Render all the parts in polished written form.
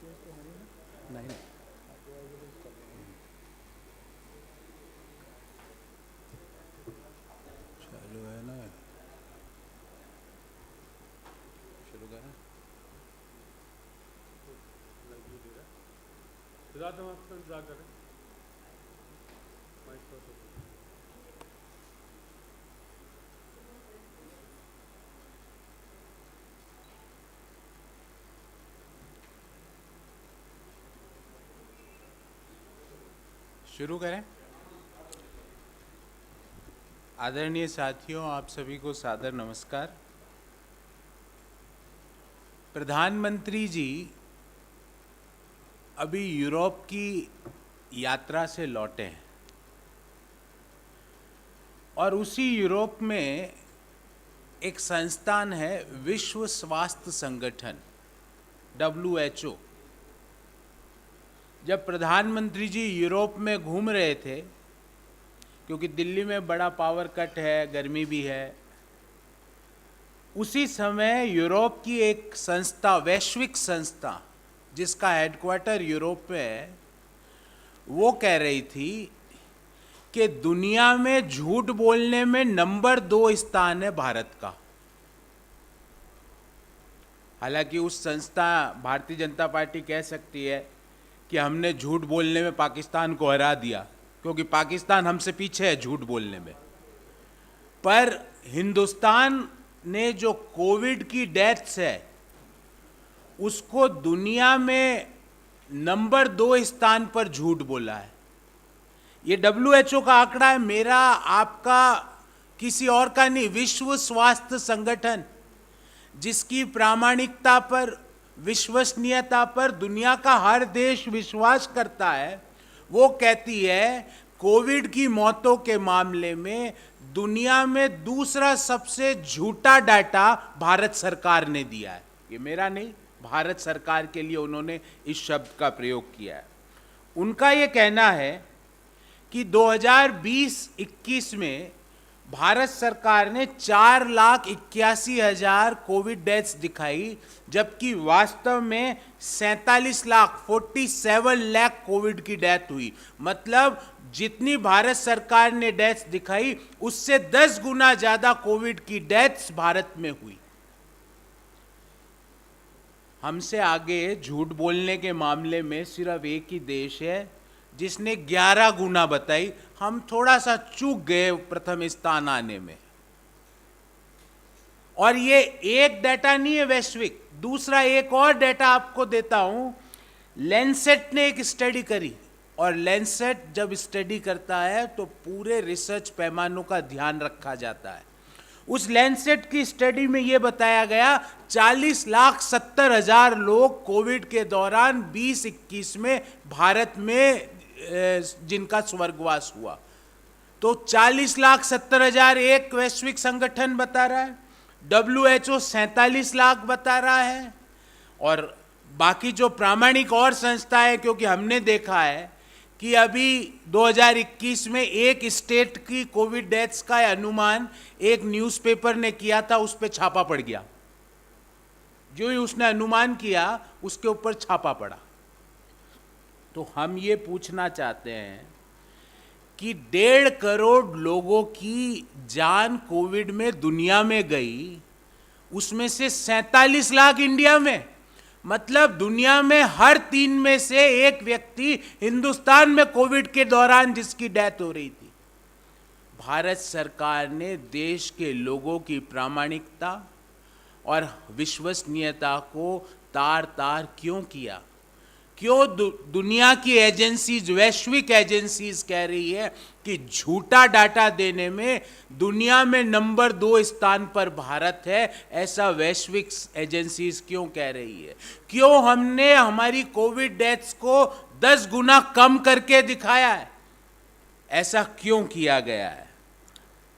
नहीं नहीं, चालू है ना, शुरू करें। सिद्धार्थ, हम आपका इंतजार कर रहे हैं। माइक पर तो शुरू करें। आदरणीय साथियों, आप सभी को सादर नमस्कार। प्रधानमंत्री जी अभी यूरोप की यात्रा से लौटे हैं और उसी यूरोप में एक संस्थान है विश्व स्वास्थ्य संगठन WHO। जब प्रधानमंत्री जी यूरोप में घूम रहे थे, क्योंकि दिल्ली में बड़ा पावर कट है, गर्मी भी है, उसी समय यूरोप की एक संस्था, वैश्विक संस्था जिसका हेडक्वार्टर यूरोप में है, वो कह रही थी कि दुनिया में झूठ बोलने में नंबर 2 स्थान है भारत का। हालांकि उस संस्था भारतीय जनता पार्टी कह सकती है कि हमने झूठ बोलने में पाकिस्तान को हरा दिया, क्योंकि पाकिस्तान हमसे पीछे है झूठ बोलने में। पर हिंदुस्तान ने जो कोविड की डेथ्स है उसको दुनिया में नंबर 2 स्थान पर झूठ बोला है। ये WHO का आंकड़ा है, मेरा आपका किसी और का नहीं। विश्व स्वास्थ्य संगठन जिसकी प्रामाणिकता पर, विश्वसनीयता पर दुनिया का हर देश विश्वास करता है, वो कहती है कोविड की मौतों के मामले में दुनिया में दूसरा सबसे झूठा डाटा भारत सरकार ने दिया है। ये मेरा नहीं, भारत सरकार के लिए उन्होंने इस शब्द का प्रयोग किया है। उनका ये कहना है कि 2020-21 में भारत सरकार ने 4,81,000 कोविड डेथ्स दिखाई, जबकि वास्तव में 47 लाख कोविड की डेथ हुई। मतलब जितनी भारत सरकार ने डेथ्स दिखाई उससे 10 गुना ज्यादा कोविड की डेथ्स भारत में हुई। हमसे आगे झूठ बोलने के मामले में सिर्फ एक ही देश है जिसने 11 गुना बताई। हम थोड़ा सा चूक गए प्रथम स्थान आने में। और ये एक डाटा नहीं है वैश्विक, दूसरा एक और डाटा आपको देता हूं। लैंसेट ने एक स्टडी करी, और लैंसेट जब स्टडी करता है तो पूरे रिसर्च पैमानों का ध्यान रखा जाता है। उस लैंसेट की स्टडी में यह बताया गया 40,70,000 लोग कोविड के दौरान 20-21 में भारत में जिनका स्वर्गवास हुआ। तो 40,70,000 एक वैश्विक संगठन बता रहा है, WHO 47 लाख बता रहा है, और बाकी जो प्रामाणिक और संस्थाएं, क्योंकि हमने देखा है कि अभी 2021 में एक स्टेट की कोविड डेथ्स का अनुमान एक न्यूज़पेपर ने किया था, उस पर छापा पड़ गया। जो ही उसने अनुमान किया उसके ऊपर छापा पड़ा। तो हम ये पूछना चाहते हैं कि 1.5 करोड़ लोगों की जान कोविड में दुनिया में गई, उसमें से 47 लाख इंडिया में। मतलब दुनिया में हर 3 में से एक व्यक्ति हिंदुस्तान में कोविड के दौरान जिसकी डेथ हो रही थी। भारत सरकार ने देश के लोगों की प्रामाणिकता और विश्वसनीयता को तार तार क्यों किया? क्यों दुनिया की एजेंसीज, वैश्विक एजेंसीज कह रही है कि झूठा डाटा देने में दुनिया में नंबर 2 स्थान पर भारत है? ऐसा वैश्विक एजेंसीज क्यों कह रही है? क्यों हमने हमारी कोविड डेथ्स को 10 गुना कम करके दिखाया है? ऐसा क्यों किया गया है?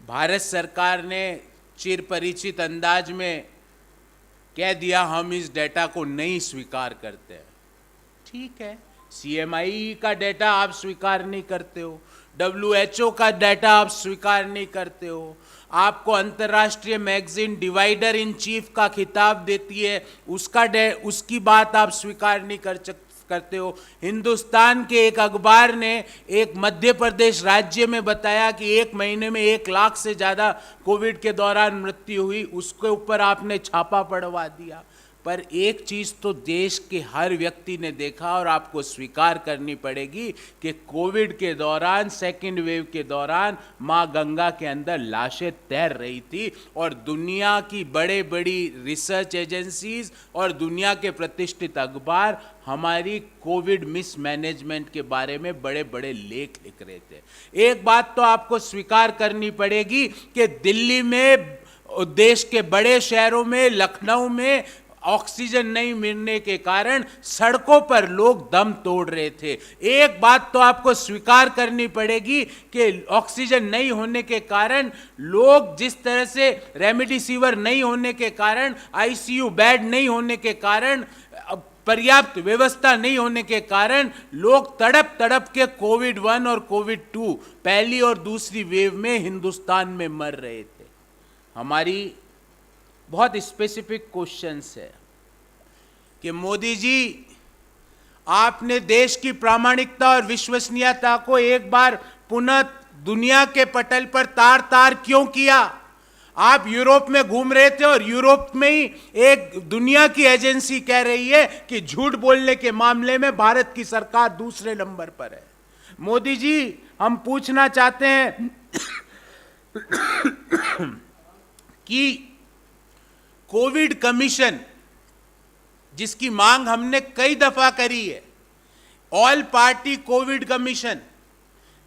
भारत सरकार ने चिर परिचित अंदाज में कह दिया हम इस डेटा को नहीं स्वीकार करते हैं। ठीक है, CMI का डेटा आप स्वीकार नहीं करते हो, WHO का डेटा आप स्वीकार नहीं करते हो, आपको अंतर्राष्ट्रीय मैगजीन डिवाइडर इन चीफ का खिताब देती है, उसकी बात आप स्वीकार नहीं करते हो। हिंदुस्तान के एक अखबार ने एक मध्य प्रदेश राज्य में बताया कि एक महीने में 1 लाख से ज़्यादा कोविड के दौरान मृत्यु हुई, उसके ऊपर आपने छापा पड़वा दिया। पर एक चीज़ तो देश के हर व्यक्ति ने देखा और आपको स्वीकार करनी पड़ेगी कि कोविड के दौरान, सेकेंड वेव के दौरान माँ गंगा के अंदर लाशें तैर रही थी और दुनिया की बड़े बड़ी रिसर्च एजेंसीज और दुनिया के प्रतिष्ठित अखबार हमारी कोविड मिसमैनेजमेंट के बारे में बड़े बड़े लेख लिख रहे थे। एक बात तो आपको स्वीकार करनी पड़ेगी कि दिल्ली में, देश के बड़े शहरों में, लखनऊ में ऑक्सीजन नहीं मिलने के कारण सड़कों पर लोग दम तोड़ रहे थे। एक बात तो आपको स्वीकार करनी पड़ेगी कि ऑक्सीजन नहीं होने के कारण लोग, जिस तरह से रेमडेसिविर नहीं होने के कारण, आईसीयू बेड नहीं होने के कारण, पर्याप्त व्यवस्था नहीं होने के कारण लोग तड़प तड़प के कोविड 1 और कोविड 2 पहली और दूसरी वेव में हिंदुस्तान में मर रहे थे। हमारी बहुत स्पेसिफिक क्वेश्चंस है कि मोदी जी, आपने देश की प्रामाणिकता और विश्वसनीयता को एक बार पुनः दुनिया के पटल पर तार तार क्यों किया? आप यूरोप में घूम रहे थे और यूरोप में ही एक दुनिया की एजेंसी कह रही है कि झूठ बोलने के मामले में भारत की सरकार दूसरे नंबर पर है। मोदी जी, हम पूछना चाहते हैं कि कोविड कमीशन, जिसकी मांग हमने कई दफा करी है, ऑल पार्टी कोविड कमीशन,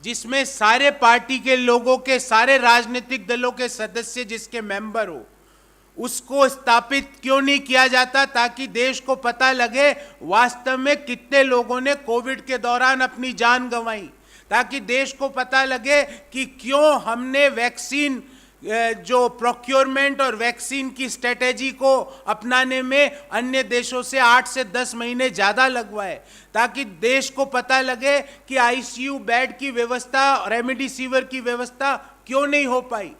जिसमें सारे पार्टी के लोगों के, सारे राजनीतिक दलों के सदस्य जिसके मेंबर हो, उसको स्थापित क्यों नहीं किया जाता ताकि देश को पता लगे वास्तव में कितने लोगों ने कोविड के दौरान अपनी जान गंवाई, ताकि देश को पता लगे कि क्यों हमने वैक्सीन, जो प्रोक्योरमेंट और वैक्सीन की स्ट्रेटेजी को अपनाने में अन्य देशों से 8 से 10 महीने ज़्यादा लगवाए, ताकि देश को पता लगे कि आईसीयू बेड की व्यवस्था, रेमडेसिविर की व्यवस्था क्यों नहीं हो पाई।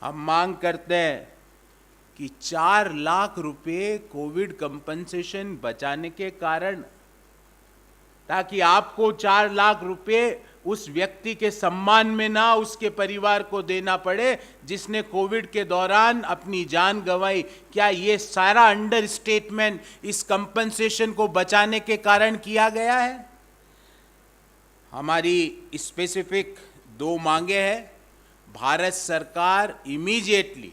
हम मांग करते हैं कि 4 लाख रुपए कोविड कंपनसेशन बचाने के कारण, ताकि आपको 4 लाख रुपए उस व्यक्ति के सम्मान में ना उसके परिवार को देना पड़े जिसने कोविड के दौरान अपनी जान गंवाई। क्या ये सारा अंडर स्टेटमेंट इस कंपनसेशन को बचाने के कारण किया गया है? हमारी स्पेसिफिक 2 मांगे हैं। भारत सरकार इमीडिएटली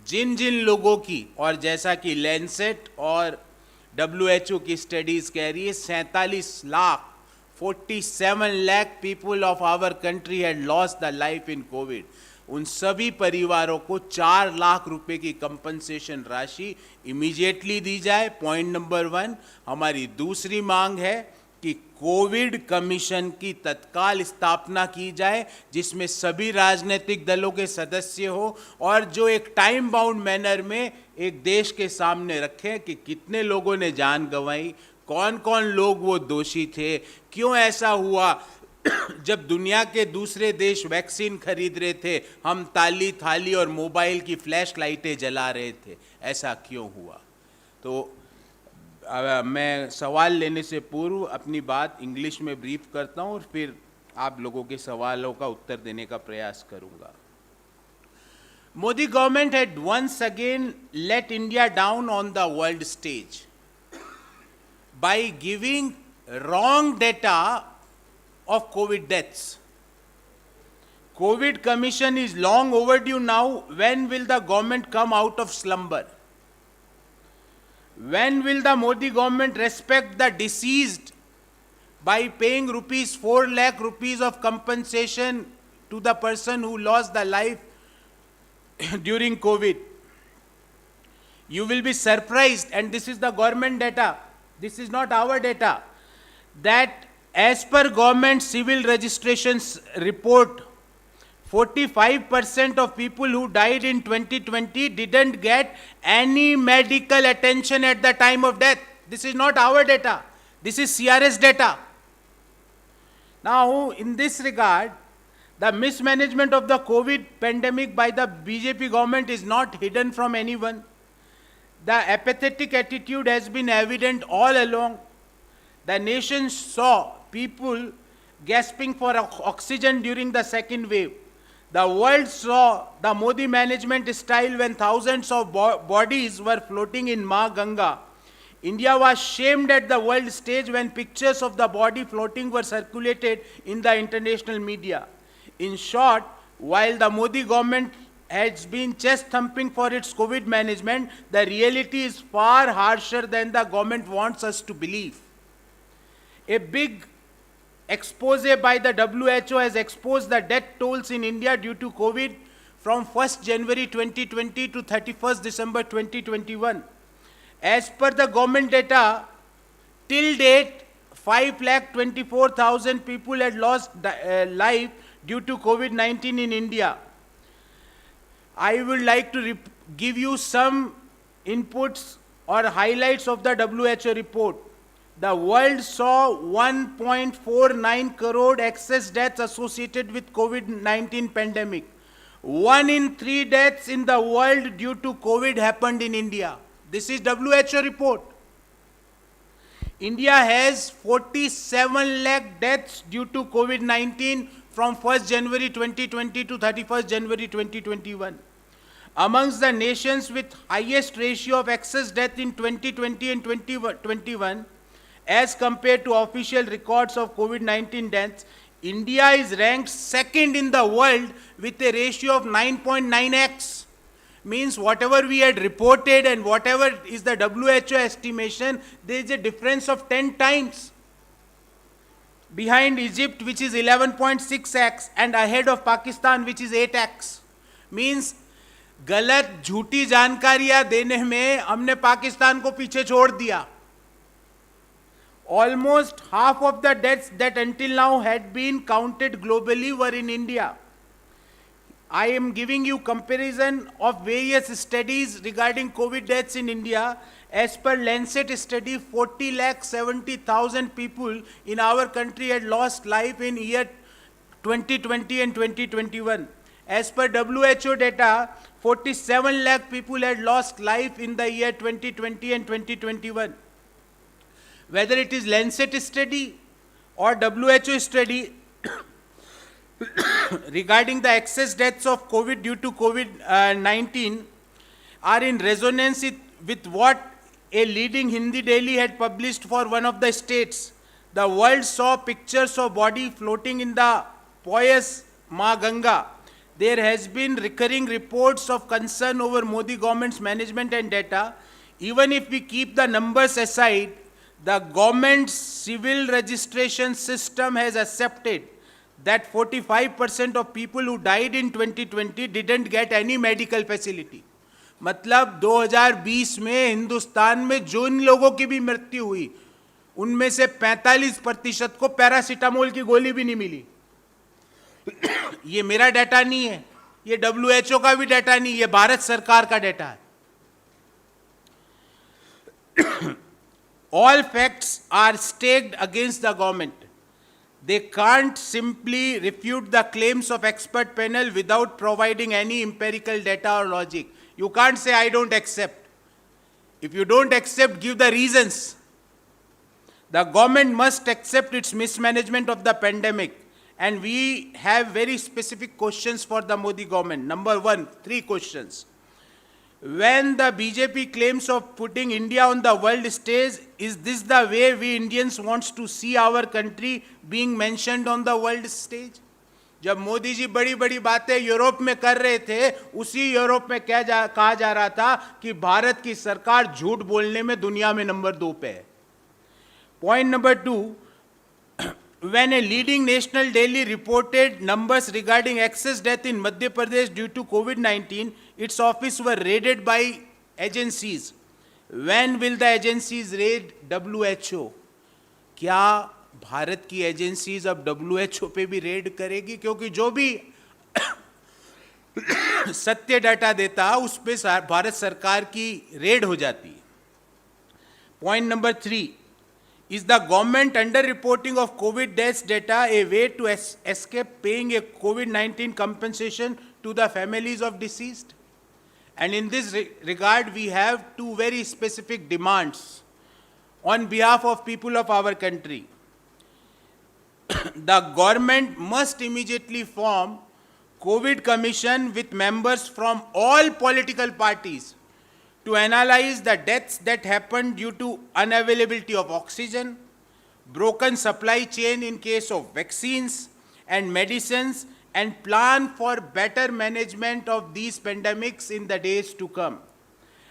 जिन जिन लोगों की, और जैसा कि लैंसेट और WHO की स्टडीज कह रही है, 47 lakh people of our country had lost their life in COVID. उन सभी परिवारों को 4 लाख रुपए की कंपनसेशन राशि इमीडिएटली दी जाए। Point number 1। हमारी दूसरी मांग है कि कोविड कमीशन की तत्काल स्थापना की जाए, जिसमें सभी राजनीतिक दलों के सदस्य हो और जो एक टाइम बाउंड मैनर में एक देश के सामने रखें कि कितने लोगों ने जान गंवाई, कौन कौन लोग वो दोषी थे, क्यों ऐसा हुआ। जब दुनिया के दूसरे देश वैक्सीन खरीद रहे थे, हम ताली थाली और मोबाइल की फ्लैश लाइटें जला रहे थे, ऐसा क्यों हुआ। तो मैं सवाल लेने से पूर्व अपनी बात इंग्लिश में ब्रीफ करता हूँ और फिर आप लोगों के सवालों का उत्तर देने का प्रयास करूँगा। Modi government had once again let India down on the world stage by giving wrong data of COVID deaths. COVID commission is long overdue now. When will the government come out of slumber? When will the Modi government respect the deceased by paying rupees 4 lakh rupees of compensation to the person who lost their life during COVID? You will be surprised, and this is the government data, this is not our data, that as per government civil registrations report, 45% of people who died in 2020 didn't get any medical attention at the time of death. This is not our data. This is CRS data. Now, in this regard, The mismanagement of the COVID pandemic by the BJP government is not hidden from anyone. The apathetic attitude has been evident all along. The nation saw people gasping for oxygen during the second wave. The world saw the Modi management style when thousands of bodies were floating in Ma Ganga. India was shamed at the world stage when pictures of the body floating were circulated in the international media. In short, while the Modi government has been chest thumping for its COVID management, the reality is far harsher than the government wants us to believe. A big expose by the WHO has exposed the death tolls in India due to COVID from 1st January 2020 to 31st December 2021. As per the government data, till date, 5,24,000 people had lost life due to COVID-19 in India. I would like to give you some inputs or highlights of the WHO report. The world saw 1.49 crore excess deaths associated with COVID-19 pandemic. 1 in 3 deaths in the world due to COVID happened in India. This is WHO report. India has 47 lakh deaths due to COVID-19 from 1st January 2020 to 31st January 2021. Amongst the nations with highest ratio of excess death in 2020 and 2021, as compared to official records of COVID-19 deaths, India is ranked second in the world with a ratio of 9.9x. Means whatever we had reported and whatever is the WHO estimation, there is a difference of 10 times. Behind Egypt, which is 11.6x, and ahead of Pakistan, which is 8x. Means गलत झूठी जानकारियां देने में हमने पाकिस्तान को पीछे छोड़ दिया. Almost half of the deaths that until now had been counted globally were in India. I am giving you comparison of various studies regarding COVID deaths in India. As per Lancet study, 40,70,000 people in our country had lost life in year 2020 and 2021. As per WHO data, 47 lakh people had lost life in the year 2020 and 2021. Whether it is Lancet study or WHO study regarding the excess deaths of COVID due to COVID-19 are in resonance with what a leading Hindi daily had published for one of the states. The world saw pictures of body floating in the pious Ma Ganga. There has been recurring reports of concern over Modi government's management and data. Even if we keep the numbers aside, the government's civil registration system has accepted that 45% of people who died in 2020 didn't get any medical facility. मतलब 2020 में हिंदुस्तान में जो इन लोगों की भी मृत्यु हुई, उनमें से 45% को पैरासीटामोल की गोली भी नहीं मिली. ये मेरा डाटा नहीं है, ये WHO का भी डाटा नहीं, ये भारत सरकार का डाटा है. All facts are staked against the government. They can't simply refute the claims of expert panel without providing any empirical data or logic. You can't say, I don't accept. If you don't accept, give the reasons. The government must accept its mismanagement of the pandemic. And we have very specific questions for the Modi government. Number one, 3 questions. When the BJP claims of putting India on the world stage, is this the way we Indians want to see our country being mentioned on the world stage? जब मोदी जी बड़ी बड़ी बातें Europe में कर रहे थे, उसी Europe में कहा जा रहा था कि भारत की सरकार झूठ बोलने में दुनिया में नंबर 2 पे है. Point number 2, when a leading national daily reported numbers regarding excess death in Madhya Pradesh due to COVID-19, its office were raided by agencies. When will the agencies raid WHO? क्या भारत की agencies अब WHO पे भी red करेगी? क्योंकि जो भी सत्य डाटा देता उस पे भारत सरकार की रेड हो जाती है. Point number 3, Is the government underreporting of COVID deaths data a way to escape paying a COVID-19 compensation to the families of deceased? And in this regard, we have two very specific demands on behalf of people of our country. The government must immediately form COVID commission with members from all political parties to analyze the deaths that happened due to unavailability of oxygen, broken supply chain in case of vaccines and medicines, and plan for better management of these pandemics in the days to come.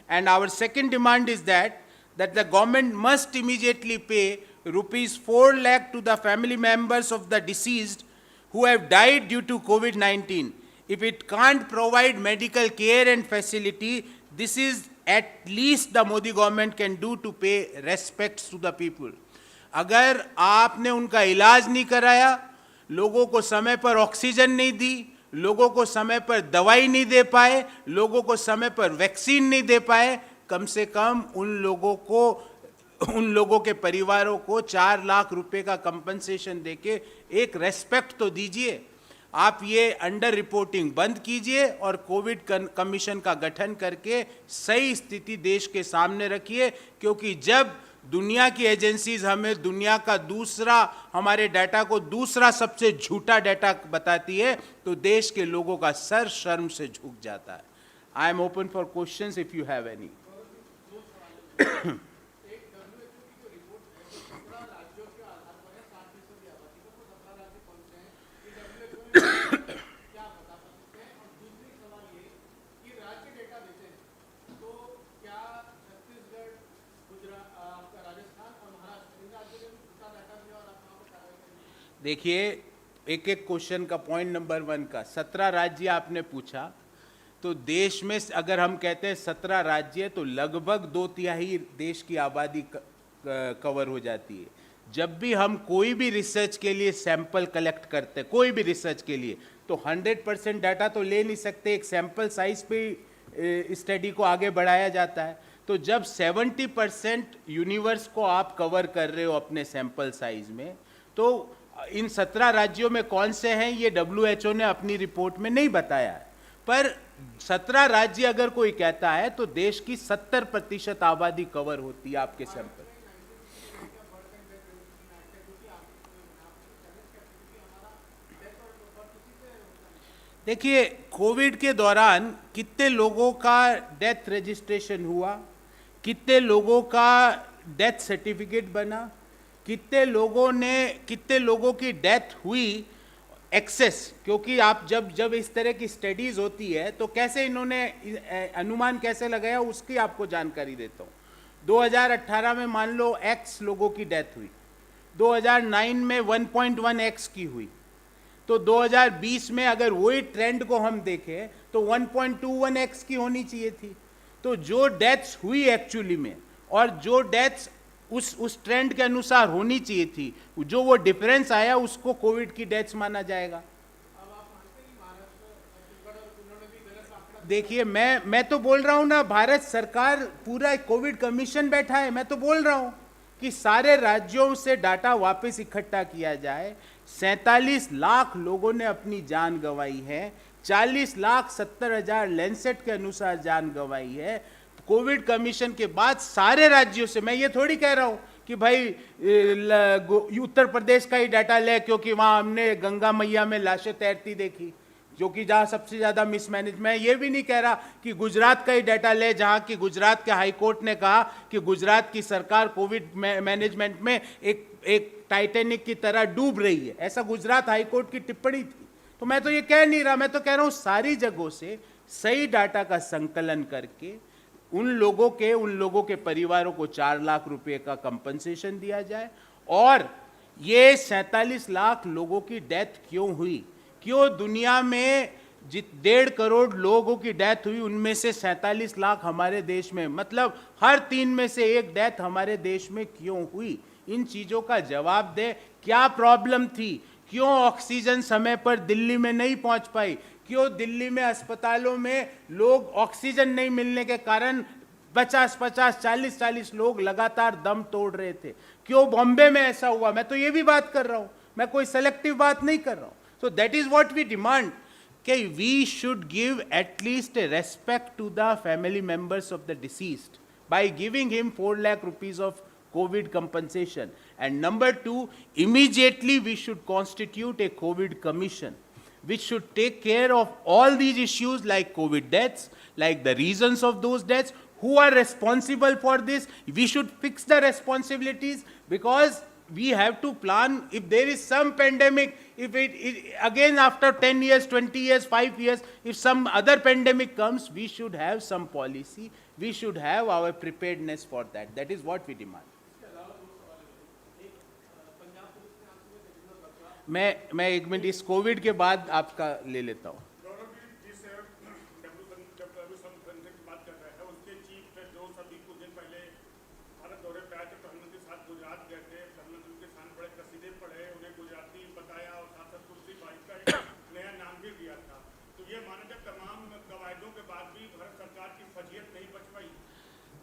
And our second demand is that the government must immediately pay rupees 4 lakh to the family members of the deceased who have died due to COVID-19. If it can't provide medical care and facility, this is at least the Modi government can do to pay respects to the people. अगर आपने उनका इलाज नहीं कराया, लोगों को समय पर ऑक्सीजन नहीं दी, लोगों को समय पर दवाई नहीं दे पाए, लोगों को समय पर वैक्सीन नहीं दे पाए, कम से कम उन लोगों के परिवारों को 4 लाख रुपए का कंपनसेशन देके एक रेस्पेक्ट तो दीजिए। आप ये अंडर रिपोर्टिंग बंद कीजिए और कोविड कमीशन का गठन करके सही स्थिति देश के सामने रखिए, क्योंकि जब दुनिया की एजेंसीज हमें दुनिया का हमारे डाटा को दूसरा सबसे झूठा डाटा बताती है, तो देश के लोगों का सर शर्म से झुक जाता है। I am open for questions if you have any. देखिए, एक एक क्वेश्चन का पॉइंट नंबर 1 का 17 राज्य आपने पूछा, तो देश में अगर हम कहते हैं 17 राज्य, तो लगभग 2/3 देश की आबादी कवर हो जाती है। जब भी हम कोई भी रिसर्च के लिए सैंपल कलेक्ट करते हैं, कोई भी रिसर्च के लिए, तो 100% डाटा तो ले नहीं सकते, एक सैंपल साइज पे स्टडी को आगे बढ़ाया जाता है। तो जब 70% यूनिवर्स को आप कवर कर रहे हो अपने सैंपल साइज में, तो इन 17 राज्यों में कौन से हैं ये WHO ने अपनी रिपोर्ट में नहीं बताया है, पर 17 राज्य अगर कोई कहता है तो देश की 70% आबादी कवर होती है आपके सैंपल। देखिए, कोविड के दौरान कितने लोगों का डेथ रजिस्ट्रेशन हुआ, कितने लोगों का डेथ सर्टिफिकेट बना, कितने लोगों की डेथ हुई एक्सेस, क्योंकि आप जब इस तरह की स्टडीज होती है तो कैसे इन्होंने अनुमान कैसे लगाया, उसकी आपको जानकारी देता हूँ। 2018 में मान लो X लोगों की डेथ हुई, 2009 में 1.1X की हुई, तो 2020 में अगर वही ट्रेंड को हम देखें तो 1.21X की होनी चाहिए थी। तो जो डेथ्स हुई एक्चुअली में और जो डेथ्स उस ट्रेंड के अनुसार होनी चाहिए थी, जो वो डिफरेंस आया उसको कोविड की डेथ्स माना जाएगा। देखिए, मैं तो बोल रहा हूं ना, भारत सरकार पूरा कोविड कमीशन बैठा है, मैं तो बोल रहा हूं कि सारे राज्यों से डाटा वापस इकट्ठा किया जाए। 47 लाख लोगों ने अपनी जान गंवाई है, 40,70,000 लैंसेट के अनुसार जान गंवाई है। कोविड कमीशन के बाद सारे राज्यों से, मैं ये थोड़ी कह रहा हूं कि भाई उत्तर प्रदेश का ही डाटा ले, क्योंकि वहां हमने गंगा मैया में लाशें तैरती देखी, जो कि जहां सबसे ज्यादा मिसमैनेज। मैं ये भी नहीं कह रहा कि गुजरात का ही डाटा ले, जहां की गुजरात के हाई कोर्ट ने कहा कि गुजरात की सरकार कोविड मैनेजमेंट में एक टाइटैनिक की तरह डूब रही है, ऐसा गुजरात हाई कोर्ट की टिप्पणी थी। तो मैं तो ये कह नहीं रहा, मैं तो कह रहा हूं सारी जगहों से सही डाटा का संकलन करके उन लोगों के परिवारों को 4 लाख रुपए का कंपनसेशन दिया जाए। और ये 47 लाख लोगों की डेथ क्यों हुई, क्यों दुनिया में 1.5 करोड़ लोगों की डेथ हुई, उनमें से 47 लाख हमारे देश में, मतलब हर 3 में से 1 डेथ हमारे देश में क्यों हुई? इन चीजों का जवाब दे। क्या प्रॉब्लम थी, क्यों ऑक्सीजन समय पर दिल्ली में नहीं पहुंच पाई, क्यों दिल्ली में अस्पतालों में लोग ऑक्सीजन नहीं मिलने के कारण 50-50, 40-40 लोग लगातार दम तोड़ रहे थे। क्यों बॉम्बे में ऐसा हुआ? मैं तो ये भी बात कर रहा हूं, मैं कोई सेलेक्टिव बात नहीं कर रहा हूं। So that is what we demand कि we should give at least a respect to the family members of the deceased by giving him 4 lakh rupees of COVID compensation. And number 2, immediately we should constitute a COVID commission which should take care of all these issues like COVID deaths, like the reasons of those deaths, who are responsible for this. We should fix the responsibilities, because we have to plan. If there is some pandemic, if it again after 10 years, 20 years, 5 years, if some other pandemic comes, we should have some policy. We should have our preparedness for that. That is what we demand. मैं 1 minute इस Covid के बाद आपका ले लेता हूँ।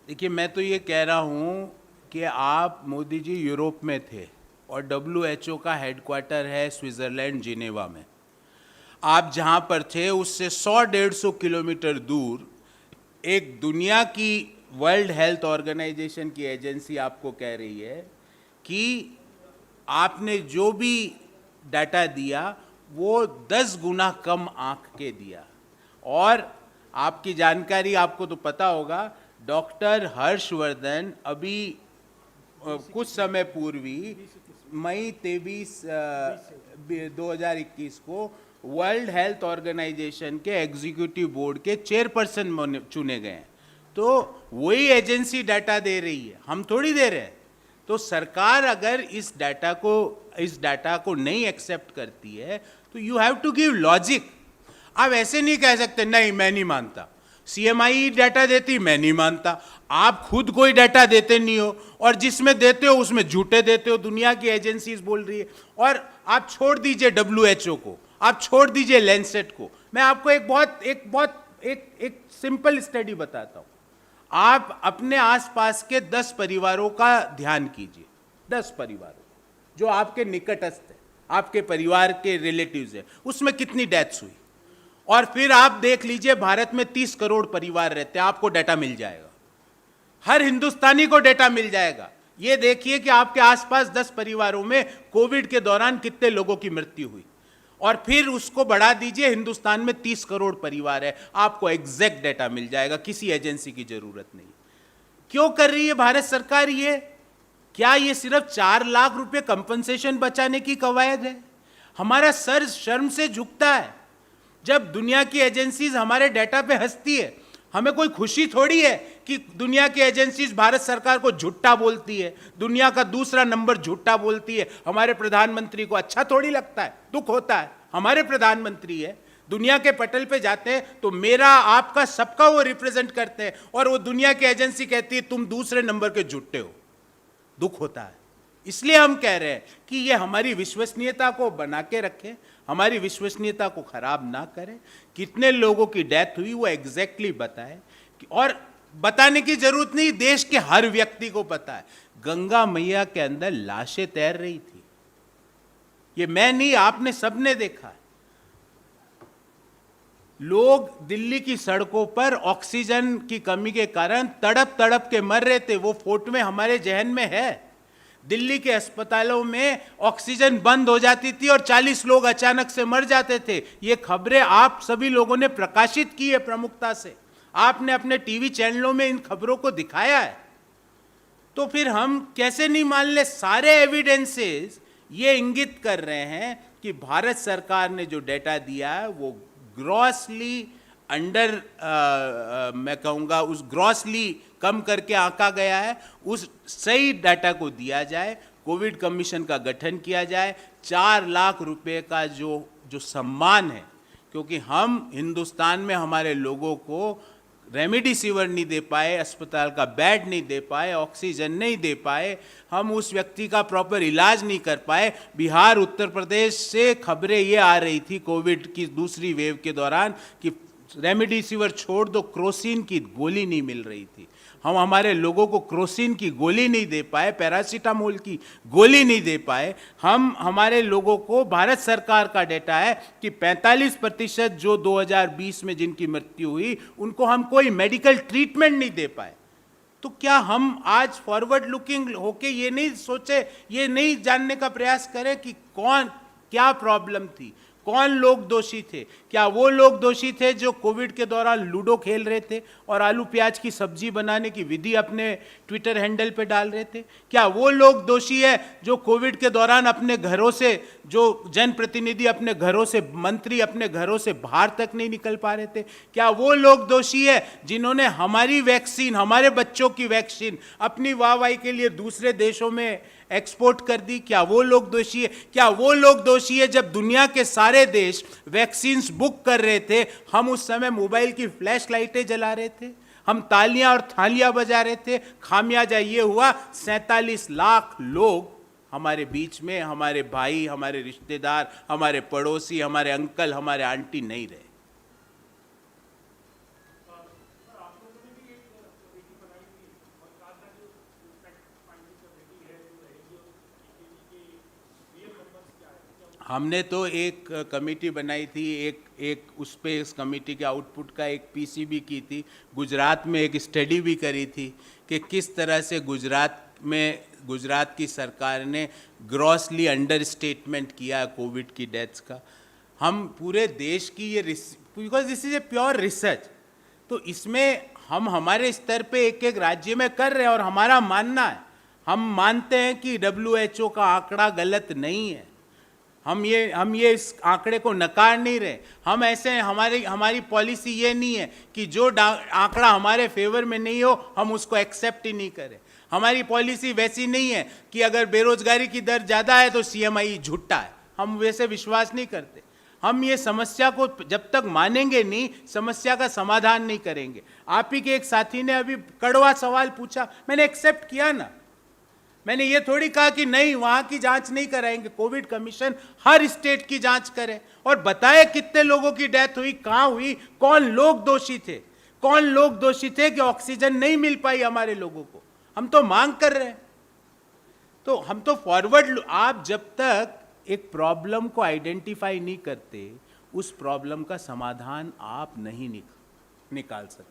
देखिए, मैं तो ये कह रहा हूँ कि आप मोदी जी यूरोप में थे और WHO का हेडक्वार्टर है स्विट्ज़रलैंड जिनेवा में। आप जहाँ पर थे उससे 100-150 किलोमीटर दूर एक दुनिया की वर्ल्ड हेल्थ ऑर्गेनाइजेशन की एजेंसी आपको कह रही है कि आपने जो भी डाटा दिया वो 10 गुना कम आंक के दिया। और आपकी जानकारी, आपको तो पता होगा, डॉक्टर हर्षवर्धन अभी कुछ समय पूर्वी मई 23, 2021 को वर्ल्ड हेल्थ ऑर्गेनाइजेशन के एग्जीक्यूटिव बोर्ड के चेयरपर्सन चुने गए हैं। तो वही एजेंसी डाटा दे रही है, हम थोड़ी दे रहे हैं। तो सरकार अगर इस डाटा को नहीं एक्सेप्ट करती है तो you have to give logic. आप ऐसे नहीं कह सकते नहीं मैं नहीं मानता, CMI डाटा देती मैं नहीं मानता। आप खुद कोई डाटा देते नहीं हो और जिसमें देते हो उसमें झूठे देते हो। दुनिया की एजेंसीज बोल रही है। और आप छोड़ दीजिए WHO को, आप छोड़ दीजिए लैंसेट को। मैं आपको एक सिंपल स्टडी बताता हूं। आप अपने आसपास के 10 परिवारों का ध्यान कीजिए, 10 परिवारों जो आपके निकटस्थ है, आपके परिवार के रिलेटिव्स है, उसमें कितनी डेथ्स हुई। और फिर आप देख लीजिए भारत में 30 करोड़ परिवार रहते हैं, आपको डाटा मिल जाएगा, हर हिंदुस्तानी को डाटा मिल जाएगा। ये देखिए कि आपके आसपास 10 परिवारों में कोविड के दौरान कितने लोगों की मृत्यु हुई, और फिर उसको बढ़ा दीजिए, हिंदुस्तान में 30 करोड़ परिवार है, आपको एग्जैक्ट डाटा मिल जाएगा, किसी एजेंसी की जरूरत नहीं। क्यों कर रही है भारत सरकार ये? क्या ये सिर्फ 4 लाख रुपए कंपनसेशन बचाने की कवायद है? हमारा सर शर्म से झुकता है जब दुनिया की एजेंसीज हमारे डाटा पे हंसती है। हमें कोई खुशी थोड़ी है कि दुनिया की एजेंसीज भारत सरकार को झूठा बोलती है, दुनिया का दूसरा नंबर झूठा बोलती है। हमारे प्रधानमंत्री को अच्छा थोड़ी लगता है, दुख होता है। हमारे प्रधानमंत्री है, दुनिया के पटल पे जाते हैं तो मेरा आपका सबका वो रिप्रेजेंट करते हैं, और वो दुनिया की एजेंसी कहती है तुम दूसरे नंबर के झूठे हो, दुख होता है। इसलिए हम कह रहे हैं कि ये हमारी विश्वसनीयता को बना के रखें, हमारी विश्वसनीयता को खराब ना करें। कितने लोगों की डेथ हुई वो एग्जैक्टली बताएं, और बताने की जरूरत नहीं, देश के हर व्यक्ति को पता है। गंगा मैया के अंदर लाशें तैर रही थी, ये मैं नहीं, आपने सबने देखा है। लोग दिल्ली की सड़कों पर ऑक्सीजन की कमी के कारण तड़प तड़प के मर रहे थे, वो फोटो में हमारे जहन में है। दिल्ली के अस्पतालों में ऑक्सीजन बंद हो जाती थी और 40 लोग अचानक से मर जाते थे। ये खबरें आप सभी लोगों ने प्रकाशित की है प्रमुखता से, आपने अपने टीवी चैनलों में इन खबरों को दिखाया है। तो फिर हम कैसे नहीं मान ले? सारे एविडेंसेस ये इंगित कर रहे हैं कि भारत सरकार ने जो डेटा दिया है वो ग्रॉसली मैं कहूँगा उस ग्रॉसली कम करके आंका गया है। उस सही डाटा को दिया जाए, कोविड कमीशन का गठन किया जाए, 4 लाख रुपए का जो सम्मान है, क्योंकि हम हिंदुस्तान में हमारे लोगों को रेमडेसिविर नहीं दे पाए, अस्पताल का बेड नहीं दे पाए, ऑक्सीजन नहीं दे पाए, हम उस व्यक्ति का प्रॉपर इलाज नहीं कर पाए। बिहार, उत्तर प्रदेश से खबरें ये आ रही थी कोविड की दूसरी वेव के दौरान कि रेमडेसिविर छोड़ दो, क्रोसिन की गोली नहीं मिल रही थी। हम हमारे लोगों को क्रोसिन की गोली नहीं दे पाए, पैरासीटामोल की गोली नहीं दे पाए। हम हमारे लोगों को, भारत सरकार का डेटा है कि 45% जो 2020 में जिनकी मृत्यु हुई उनको हम कोई मेडिकल ट्रीटमेंट नहीं दे पाए। तो क्या हम आज फॉरवर्ड लुकिंग होके ये नहीं सोचे, ये नहीं जानने का प्रयास करें कि कौन, क्या प्रॉब्लम थी, कौन लोग दोषी थे? क्या वो लोग दोषी थे जो कोविड के दौरान लूडो खेल रहे थे और आलू प्याज की सब्जी बनाने की विधि अपने ट्विटर हैंडल पे डाल रहे थे? क्या वो लोग दोषी है जो कोविड के दौरान अपने घरों से, जो जनप्रतिनिधि अपने घरों से, मंत्री अपने घरों से बाहर तक नहीं निकल पा रहे थे? क्या वो लोग दोषी है जिन्होंने हमारी वैक्सीन, हमारे बच्चों की वैक्सीन अपनी वाहवाही के लिए दूसरे देशों में एक्सपोर्ट कर दी? क्या वो लोग दोषी है? क्या वो लोग दोषी है जब दुनिया के सारे देश वैक्सीन्स बुक कर रहे थे, हम उस समय मोबाइल की फ्लैश लाइटें जला रहे थे, हम तालियां और थालियां बजा रहे थे? खामियाजा ये हुआ 47 लाख लोग हमारे बीच में, हमारे भाई, हमारे रिश्तेदार, हमारे पड़ोसी, हमारे अंकल, हमारे आंटी नहीं रहे। हमने तो एक कमेटी बनाई थी, एक उस पे, इस कमेटी के आउटपुट का एक पीसीबी की थी। गुजरात में एक स्टडी भी करी थी कि किस तरह से गुजरात की सरकार ने ग्रॉसली अंडर स्टेटमेंट किया कोविड की डेथ्स का। हम पूरे देश की ये, because this is a pure research, तो इसमें हम हमारे स्तर पे एक एक राज्य में कर रहे हैं और हमारा मानना है, हम मानते हैं कि WHO का आंकड़ा गलत नहीं है। हम ये इस आंकड़े को नकार नहीं रहे। हम ऐसे हैं, हमारी पॉलिसी ये नहीं है कि जो आंकड़ा हमारे फेवर में नहीं हो हम उसको एक्सेप्ट ही नहीं करें। हमारी पॉलिसी वैसी नहीं है कि अगर बेरोजगारी की दर ज़्यादा है तो CMI झूठा है, हम वैसे विश्वास नहीं करते। हम ये समस्या को जब तक मानेंगे नहीं, समस्या का समाधान नहीं करेंगे। आप ही के एक साथी ने अभी कड़वा सवाल पूछा, मैंने एक्सेप्ट किया ना। मैंने ये थोड़ी कहा कि नहीं, वहां की जांच नहीं कराएंगे। कोविड कमीशन हर स्टेट की जांच करे और बताए कितने लोगों की डेथ हुई, कहां हुई, कौन लोग दोषी थे, कौन लोग दोषी थे कि ऑक्सीजन नहीं मिल पाई हमारे लोगों को। हम तो मांग कर रहे हैं। तो हम तो फॉरवर्ड, आप जब तक एक प्रॉब्लम को आइडेंटिफाई नहीं करते, उस प्रॉब्लम का समाधान आप नहीं निकाल सकते।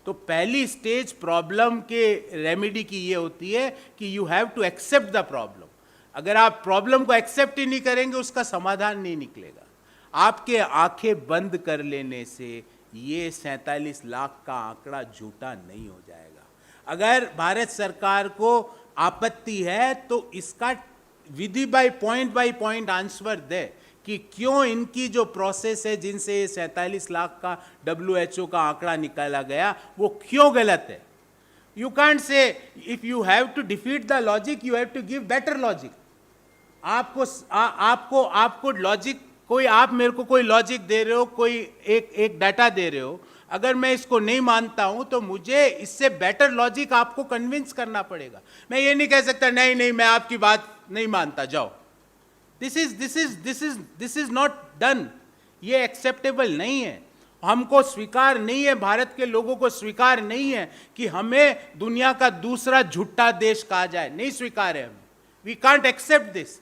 तो पहली स्टेज प्रॉब्लम के रेमेडी की ये होती है कि you have to accept the problem. अगर आप प्रॉब्लम को एक्सेप्ट ही नहीं करेंगे, उसका समाधान नहीं निकलेगा। आपके आंखें बंद कर लेने से ये 47 लाख का आंकड़ा झूठा नहीं हो जाएगा। अगर भारत सरकार को आपत्ति है तो इसका विधि बाय पॉइंट आंसर दे कि क्यों इनकी जो प्रोसेस है जिनसे 47 लाख का WHO का आंकड़ा निकाला गया वो क्यों गलत है। You can't say if you have to defeat the logic you have to give better logic. आपको लॉजिक, कोई, आप मेरे को कोई लॉजिक दे रहे हो, कोई एक डाटा दे रहे हो, अगर मैं इसको नहीं मानता हूं तो मुझे इससे बेटर लॉजिक आपको कन्विंस करना पड़ेगा। मैं ये नहीं कह सकता नहीं मैं आपकी बात नहीं मानता, जाओ। This is not done. ये एक्सेप्टेबल नहीं है, हमको स्वीकार नहीं है, भारत के लोगों को स्वीकार नहीं है कि हमें दुनिया का दूसरा झूठा देश कहा जाए। नहीं स्वीकार है हमें। We can't accept this.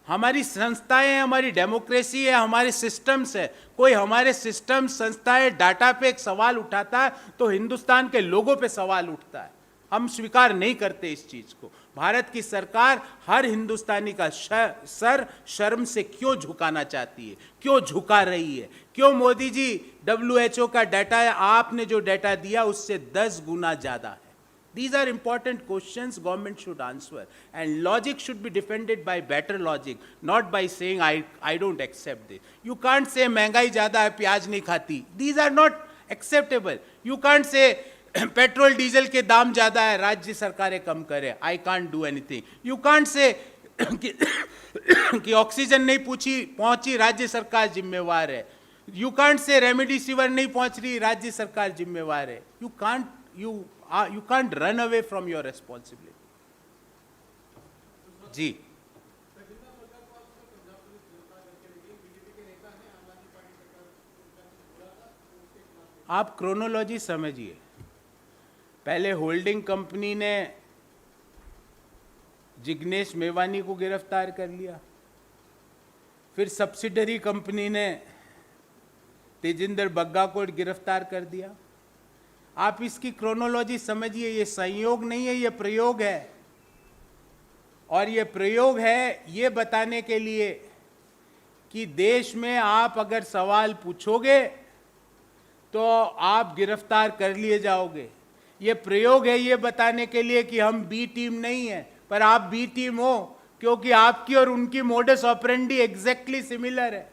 हमारी संस्थाएं हैं, हमारी डेमोक्रेसी है, हमारे सिस्टम्स है। कोई हमारे सिस्टम, संस्थाएं, डाटा पे एक सवाल उठाता है तो हिंदुस्तान के लोगों पे सवाल उठता है। हम स्वीकार नहीं करते इस चीज को। भारत की सरकार हर हिंदुस्तानी का सर शर्म से क्यों झुकाना चाहती है, क्यों झुका रही है, क्यों? मोदी जी, WHO का डाटा है, आपने जो डाटा दिया उससे 10 गुना ज्यादा है। These are important questions government should answer, and logic should be defended by better logic, not by saying I don't accept this. You can't say महंगाई ज़्यादा है, प्याज नहीं खाती. These are not acceptable. You can't say petrol diesel के दाम ज़्यादा है, राज्य सरकारें कम करें. I can't do anything. You can't say कि ऑक्सीजन नहीं पहुंची, राज्य सरकार जिम्मेवार है. You can't say रेमडेसिविर नहीं पहुंच रही, राज्य सरकार जिम्मेवार है. You can't run away from your responsibility. जी, आप क्रोनोलॉजी समझिए. पहले होल्डिंग कंपनी ने जिग्नेश मेवानी को गिरफ्तार कर लिया, फिर सब्सिडरी कंपनी ने तेजिंदर बग्गा को गिरफ्तार कर दिया। आप इसकी क्रोनोलॉजी समझिए, ये संयोग नहीं है, ये प्रयोग है। और ये प्रयोग है ये बताने के लिए कि देश में आप अगर सवाल पूछोगे तो आप गिरफ्तार कर लिए जाओगे। ये प्रयोग है ये बताने के लिए कि हम बी टीम नहीं है, पर आप बी टीम हो, क्योंकि आपकी और उनकी मोडस ऑपरेंडी एग्जैक्टली सिमिलर है।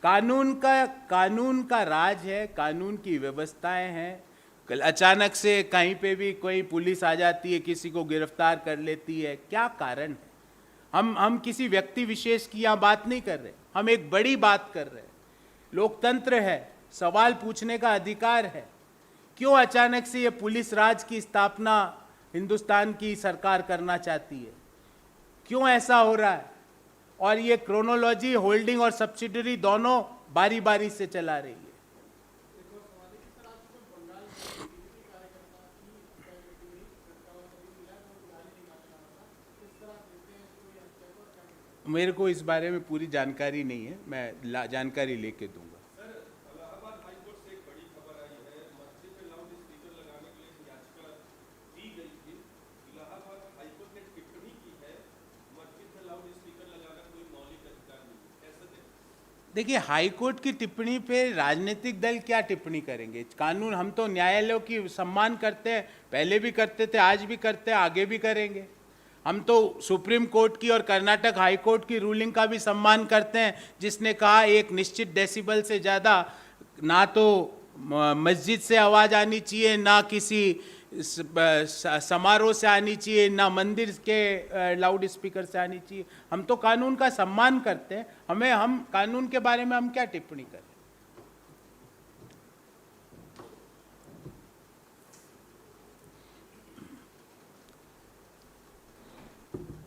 कानून का राज है, कानून की व्यवस्थाएं हैं। कल अचानक से कहीं पे भी कोई पुलिस आ जाती है, किसी को गिरफ्तार कर लेती है, क्या कारण है? हम किसी व्यक्ति विशेष की यहाँ बात नहीं कर रहे, हम एक बड़ी बात कर रहे हैं। लोकतंत्र है, सवाल पूछने का अधिकार है। क्यों अचानक से ये पुलिस राज की स्थापना हिंदुस्तान की सरकार करना चाहती है? क्यों ऐसा हो रहा है? और ये क्रोनोलॉजी होल्डिंग और सब्सिडरी दोनों बारी बारी से चला रही है। मेरे को इस बारे में पूरी जानकारी नहीं है, मैं जानकारी लेके दूंगा। देखिए, हाईकोर्ट की टिप्पणी पे राजनीतिक दल क्या टिप्पणी करेंगे? कानून, हम तो न्यायालयों की सम्मान करते हैं, पहले भी करते थे, आज भी करते हैं, आगे भी करेंगे। हम तो सुप्रीम कोर्ट की और कर्नाटक हाई कोर्ट की रूलिंग का भी सम्मान करते हैं, जिसने कहा एक निश्चित डेसिबल से ज़्यादा ना तो मस्जिद से आवाज़ आनी चाहिए, ना किसी समारोह से आनी चाहिए, ना मंदिर के लाउड स्पीकर से आनी चाहिए। हम तो कानून का सम्मान करते हैं, हम कानून के बारे में हम क्या टिप्पणी करें?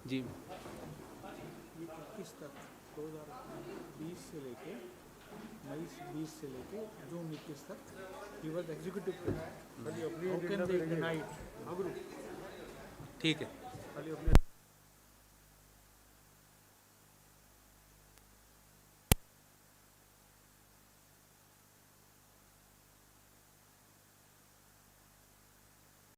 जी, 21 तक 2020 से लेके मई 20 से लेके जून 21 तक he was executive president. How can they deny it? ठीक है।